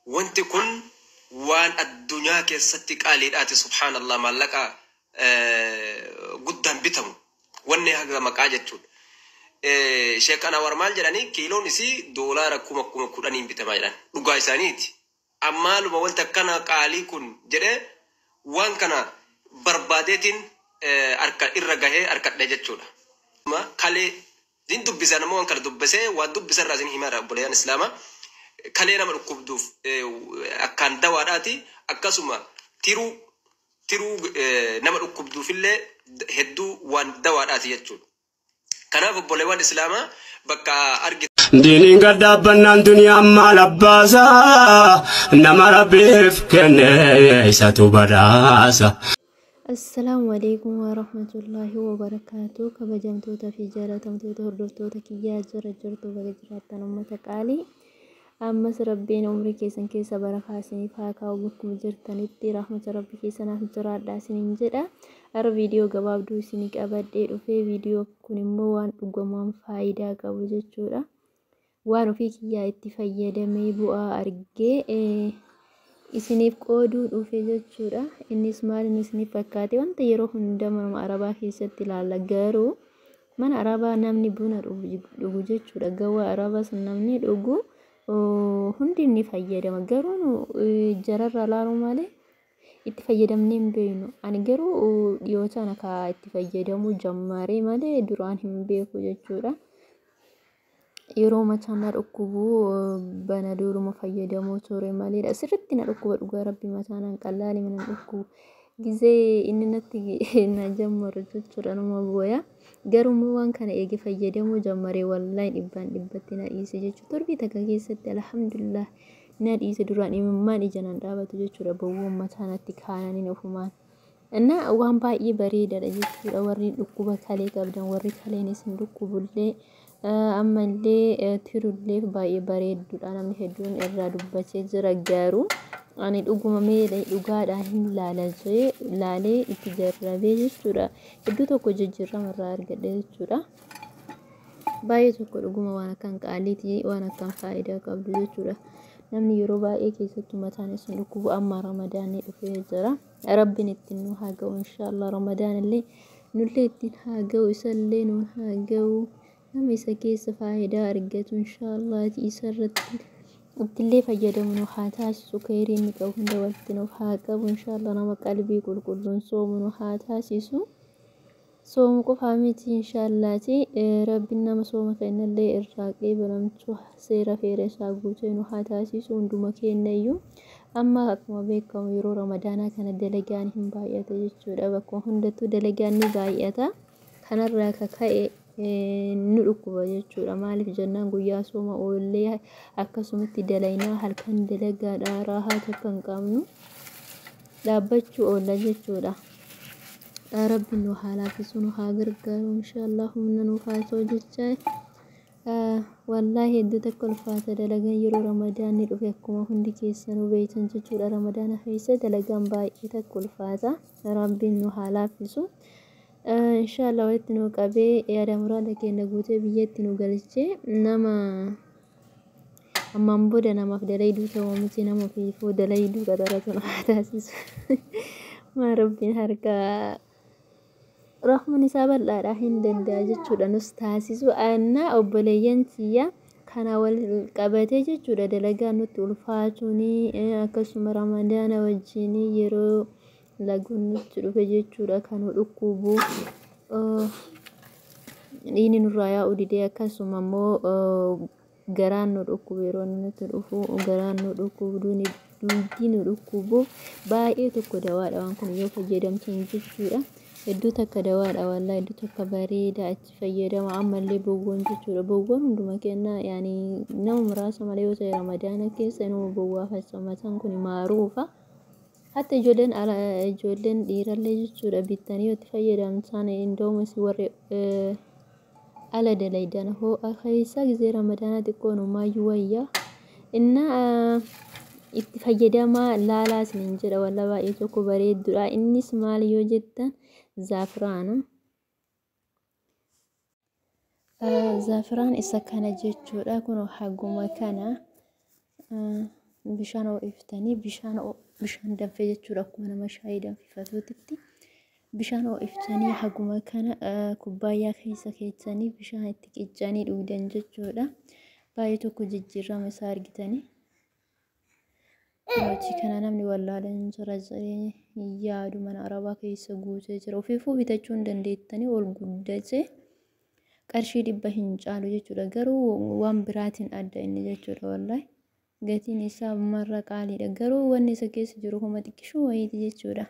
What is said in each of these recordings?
وانت كن وان الدنيا كستك آليات سبحان الله مالك قدام بتم واني هذا مقاجة شيخ أنا ورمال جراني كيلو نسي دولار كوما كودانين بتمايلان لغاي سانيتي أما لما ولت كان قالي كن جري وان كان بربادتين أركا إرجعه أركا دجاجولا ما كله دين دبّسنا مو أنكر دبّسه ودبّسنا رازين همارا بوليان إسلاما كله نمر كوبدوف أكان دواراتي أكاسوما تيرو نمر كوبدوف اللي هدو وان دواراتي يجول كناف بوليوان إسلاما بكا أرجع ديني قد بنان دنيا ما لباسا نما ربيف كنيسة براسا. السلام عليكم ورحمة الله وبركاته. كبجمتوتا في جالتمتوتا هردفتوتا كيا جرجرتو بجرات نمتك علي أمس ربين عمري كيسن كيسا بركاسني فاكا وبكم جرتنتي رحمة ربي كيسن أحجرات داسنين جدا أر فيديو قباب دوسينيك أبدي وفي فيديو كنمو وان أقومان فايدا قبجتشورا وانو في كيا اتفايا دمي بوا أرقي isiniif qooduu dhufe jechuudha. Innis maal inni isiniif fakkaate wanta yeroo hunda manuma arabaa keessatti ilaalla garuu mana arabaa namni buna dhugu jechuudha. Gawaa arabaa san namni dhugu hundi inni fayyadama garuu jararra laalu malee itti fayyadamnee hin beeknu. Ani garuu dhiyootaan akka itti fayyadamu jammaree malee duraan hin beeku jechuudha. yeroo machaan na dhukkubu bana duruma fayyadamoo ture malee asirratti na dhukkuba dhugaa rabbi machaan qallaali mana dhukkubu gizee inni natti na jammaru jechuudha nama booya garuu waan kana eegi fayyadamoo jammaree wallahi dhibbatti na dhiise jechuudha turbii takka keessatti alhamdulillah na dhiise duraan imimmaan ijanan dhaabatu jechuudha bawwoon machaanatti kaananii ofumaan እና waan baay'ee bareedaadha jechuudha warri dhukkuba kalee qabdan warri kaleenis hin dhukkubullee ammallee tirullee baay'ee bareedduudha namni hedduun irraa dubbachee jira garuu ani dhuguma meedha dhugaadhaan hin laalee itti jarrabee jechuudha hedduu tokko jijjiirama irraa argadhe jechuudha baay'ee tokko dhuguma waan akkan qaaliitii waan akkan faayidaa qabdu jechuudha namni yeroo baay'ee keessattuu mataan isin dhukkubu amma ramadaanni dhufee jira rabbiin ittiin nu haa ga'u inshallah ramadaan illee nullee ittiin haa ga'u isallee nu haa ga'u nama isa keessa faayidaa argatu inshallah isarratti ittillee fayyadamu nu haa taasisu khayrii inni qabu hunda walitti nu haa qabu inshallah nama qalbii qulqulluun soomu nu haa taasisu soomu qofaa miti inshallah rabbiin nama sooma kennallee irraa qeebalamtu seera feera isaa guutee nu haa taasisu hunduma kennayyuu amma akkuma beekamu yeroo ramadaanaa kana dalagaan hin baay'ata jechuudha bakka hundattuu dalagaan ni baay'ata kanarraa kaka'e nu dhukkuba jechuudha maaliif jennaan guyyaa sooma oollee akkasumatti dalaynaa halkan dalagaadhaa raahaa tokko hin qabnu dhaabbachuu oolla jechuudha ربي إنه حالات سنو هاجر قالوا إن شاء الله من نوفاتو جتشاي والله يدتك كل فاتة دلقان يرو رمضان نلوفيكم هندي كيسانو بيتن جتشور رمضان حيسة دلقان بايتك كل فاتة ربي إنه حالات سو إن شاء الله ويتنو قبي يا رمرادك ينقوتي بيتنو قلتشي نما أما مبودا نما في دلائدو توامتي نما في فو دلائدو قدراتنا حتاسيس ما ربي هركا رحمة نسابة لا راحين دنداجة شودا نستاسيسو أنا أوبليانتيا كان أول قبته شودا دلقانو تلفاتوني أكسم رمضان وجيني يرو لقونو تلفجة شودا كانوا ركوبو ini nuraya udide أكسم مو garaan dhukkubu yeroo nuti dhufu garaan dhukkubu duni dhukkubu baay'ee tokko dawaadha waan kun yoo fayyadamteen jechuudha hedduu takka dawaadha wallahi hedduu takka bareeda achi fayyadama ammallee bowwoon jechuudha bowwoon hunduma kenna yaani nama muraasa malee yoo ta'e ramadaana keessa nama bowwaa faccamataan kun maaruufa hatta ijoolleen dhiirallee jechuudha bittanii yoo itti fayyadamtaan indoomas warri على دليدان هو أخيسا زي رمضان تكون ما يويا إن اتفاجئ ما لا سنجر ولا بايتو بريد درا إني سمال يوجد زعفران زعفران إسا كان جيتشورا كنو حقو مكانا bishaan ho'iftanii bishaan danfee jechuudha akkuma nama shaayii danfifatuutti bishaan ho'iftanii haguma kana kubbaayyaa keessa keessanii bishaan itti qicanii dhugdan jechuudha. Baay'ee tokko jijjiirama isaa argitanii. Nuti kana namni wallaalaan jira yaadu mana arabaa keessa guutee jira. Ofiifuu bitachuu hin dandeettanii ol guddatee qarshii 100 hin caalu jechuudha. Garuu waan biraatiin adda inni jechuudha wallahi. Gatiin isaa marra qaaliidha. Garuu wanni isa keessa jiru homa xiqqishuu wayiiti jechuudha.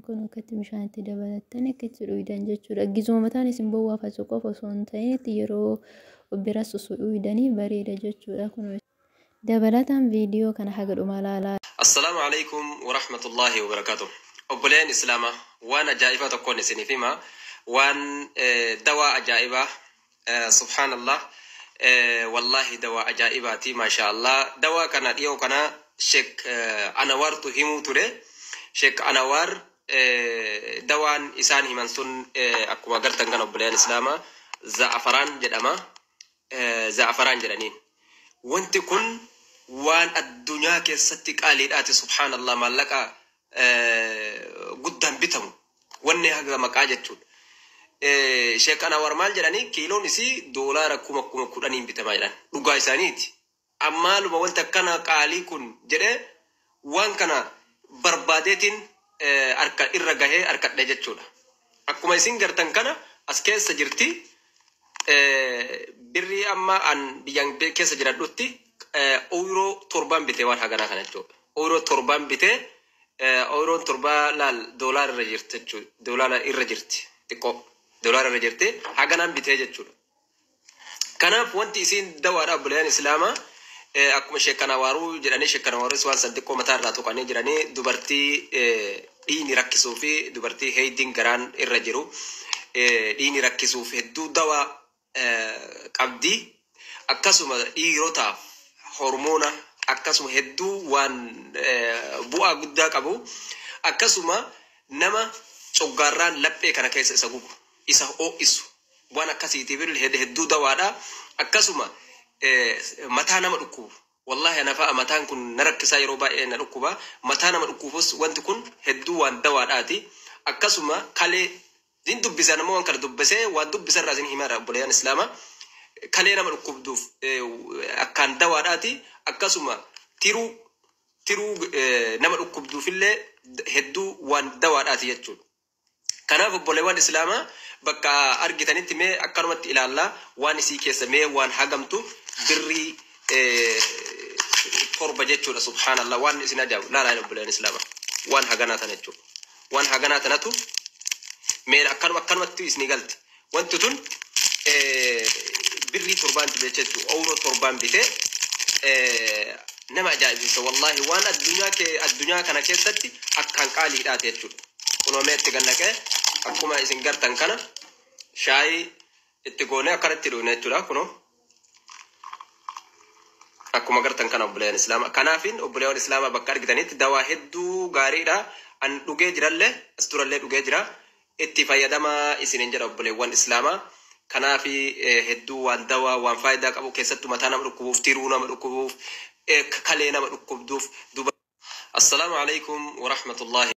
Kun akkatti bishaan itti dabalatanii akkatti dhugdan jechuudha. Gizuma mataan isin bowwaa facoo qofa osoo hin ta'in yeroo bira susudhuudanii bareeda jechuudha. Kun dabalataan viidiyoo kana haga dhuma laalaa. Assalaamu alaykum wa rahmatullahi wa barakatuh. Obboleen Islaamaa waan ajaa'ibaa tokkoon isiniif hima. Waan dawaa ajaa'ibaa subhanallah wallahi dawaa ajaa'ibaati maashaallah. Dawaa kana dhiyoo kana Sheek Anawartu himuu ture. Sheek Anawar dawaan isaan himan sun akkuma agartan kan obboleen Islaamaa za'afaraan jedhama. Za'afaraan jedhaniin. Wanti kun waan addunyaa keessatti qaaliidhaati subhanallah maallaqa guddaan bitamu. Wanni haga maqaa jechuudha. Sheek Anawar maal jedhanii kiiloon isii doolaara 10,000 bitama jedhan. Dhugaa isaaniiti. Amma luma wanta kana qaalii kun jedhee waan kana barbaadeetiin harka irra gahee harkadha jechuudha. Akkuma isin gartan kana as keessa jirti. Birrii amma an biyyaan keessa jiradhutti euro 7 bitee waan haganaa kana jechuudha. Euro 7 bitee euro 7 laal doolaara irra jirti jechuudha. Doolaara irra jirti xiqqoo doolaara irra jirti haganaan bitee jechuudha. Kanaaf wanti isin dawaadha obboleen Islaamaa akkuma Sheek Anawaruu jedhanii Sheek Anawaruu waan saddeqoo mataa irraa tuqanii jiranii dubartii dhiini rakkisuu fi dubartii heeydiin garaan irra jiru dhiini rakkisuuf hedduu dawaa qabdi. Akkasuma dhiirotaaf hormoona akkasuma hedduu waan bu'aa guddaa qabu. Akkasuma nama coggaarraan laphee kana keessa isa gubu isa ho'isu waan akkasiitiif hedduu dawaadha. Akkasuma mataa nama dhukkubu wallahi anafa mataan kun na rakkisaa yeroo baay'ee na dhukkuba. Mataa nama dhukkubus wanti kun hedduu waan dawaadhaati. Akkasuma kalee din dubbisa nama waan kana dubbisee waan dubbisa irraa isin himaa obboleen Islaamaa kalee nama dhukkubduuf akkaan dawaadhaati. Akkasuma tiruu nama dhukkubduufillee hedduu waan dawaadhaati jechuudha. Kanaaf obboleewwan Islaamaa bakka argitanitti mee akkanumatti ilaallaa waan isii keessa mee waan hagamtu birrii 7 jechuudha subhanallah waan isin ajaa'ibu laalaa obboleewwan Islaamaa waan haganaa tana jechuudha. Waan haganaa tanatu mee akkanumatti isin galti. Wanti tun birrii 7 bitee jechuudha. Euro 7 bitee nama ajaa'ibsiisa wallahi waan addunyaa kana keessatti akkaan qaaliidhaati jechuudha. Kunoo mee itti gannaqee akkuma isin gartan kana shaayii itti goonee akkanatti dhugne jechuudha. Kunoo akkuma gartan kana obboleen Islaamaa. Kanaafin obboleen Islaamaa bakka argitanitti dawaa hedduu gaariidha. An dhugee jirallee as durallee dhugee jira. Itti fayyadamaa isinin jedha obboleewwan Islaamaa. Kanaafi hedduu waan dawaa waan faayidaa qabu keessattuu mataa nama dhukkubuuf tiruu nama dhukkubuuf kalee nama dhukkubduuf. Assalaamu alaykum wa rahmatullahi.